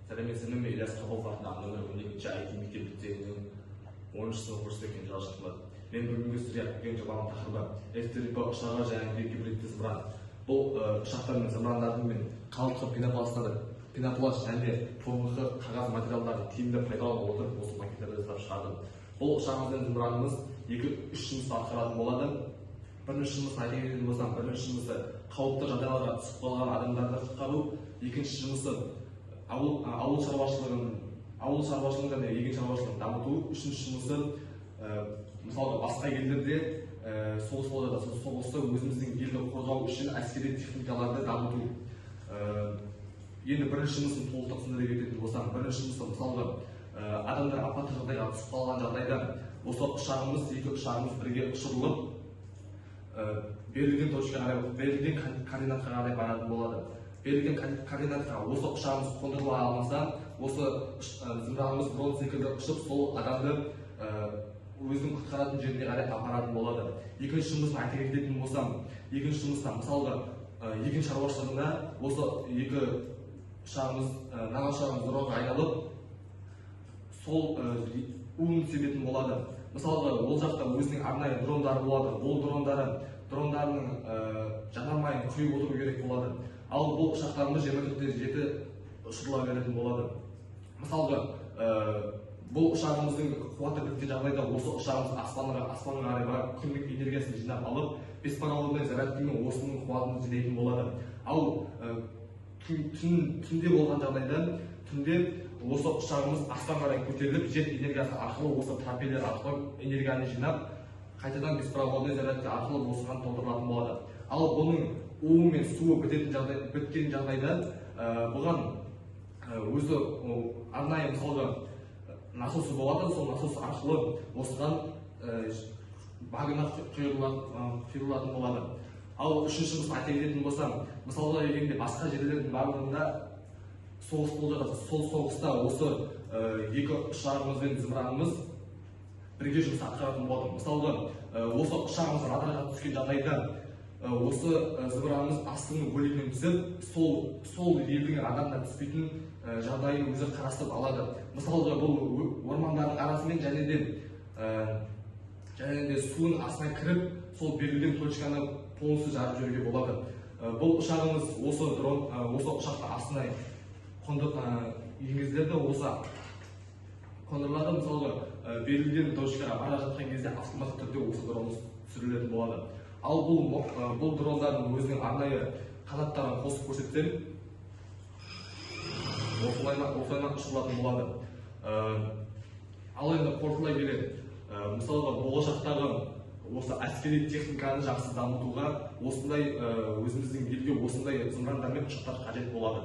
сәлеметсіздер ме? Ильяс Қабылов атындағы нөмір 12-ші IT мектеп-лицейінің 10-шы сынып оқушысы екені жалғастырылады. Мен бүгінгі сіздерге айтқан жобаның тақырыбы F-3 ұшағы және гибридті зымыран. Бұл ұшақтар мен зымырандардың мен қалтқы пенопласт және ПВХ қағаз материалдарын тиімді пайдалана отырып осы макеттерді жасап шығардым. Бұл ұшағымыз бен зымыранымыз 2-3 жұмысты атқаратын болады. Бірінші жұмысын айта кететін болсам, бірінші жұмысы қауіпті жағдайларға түсіп қалған адамдарды құтқару, екінші жұмысы ауыл шаруашылығы және егін шаруашылығын дамыту, үшінші жұмысы мысалы басқа елдерде соғыста өзіміздің елді қорғау үшін әскери техникаларды дамыту. Енді бірінші жұмысын толық түсіндіре кететін болсам, бірінші жұмысы мысалы адамдар апатты жағдайға түсіп қалған жағдайда осы екі ұшағымыз бірге ұшырылып берілген координатқа қарай баратын болады. Берілген координатқа осы ұшағымыз қондырыла алмаса, осы зымыранымыз дрон секілді ұшып, сол адамды өзінің құтқаратын жеріне қарай апаратын болады. Екінші жұмысын айта кететін болсам, екінші жұмыста мысалға егін шаруашылығында осы екі ұшағымыз, нағыз ұшағымыз дронға айналып, сол уын себетін болады. Мысалға ол жақта өзінің арнайы дрондары болады. Ол дрондардың жанармайын құйып отыру керек болады. Ал бұл ұшақтарымыз 24/7 ұшырыла беретін болады. Мысалға бұл ұшағымыздың қуаты біткен жағдайда осы ұшағымыз аспанға қарай барып күндік энергиясын жинап алып, беспараллельный зарядкамен осының қуатын жинайтын болады. Ал түнде болған жағдайда осы ұшағымыз аспанға қарай көтеріліп, жел энергиясы арқылы осы пропеллер арқылы энергияны жинап, қайтадан беспараллельный зарядка арқылы осыған толтырылатын болады. Ал бұның уы мен суы біткен жағдайда бұған өзі арнайы мысалға насосы болады, сол насос арқылы осыған багына құйылатын болады. Ал үшінші жұмысын айта кететін болсам, мысалға егерде басқа жерлердің барлығында соғыс болып жатыр. Сол соғыста осы екі ұшағымыз бен зымыранымыз бірге жұмыс атқаратын болады. Мысалға осы ұшағымыз радарға түскен жағдайда осы зымыранымыз астыңғы бөлігінен түсіп, сол елдің адамына түспейтін жағдайын өзі қарастырып алады. Мысалға бұл ормандардың арасымен және де суын астына кіріп, сол берілген точканы полностью жарып жүруге болады. Бұл ұшағымыз осы ұшақты астына енгізіледі, осы қондырылады. Мысалға берілген точкаға бара жатқан кезде автоматты түрде осы дрон түсірілетін болады. Ал бұл дрондардың өзінің арнайы қанаттарын қосып көрсетсем, осылайынан ұшырылатын болады. Ал енді қорытындылай келе, мысалға болашақтағы осы әскери техниканы жақсы дамытуға өзіміздің елге осындай зымырандар мен ұшақтар қажет болады.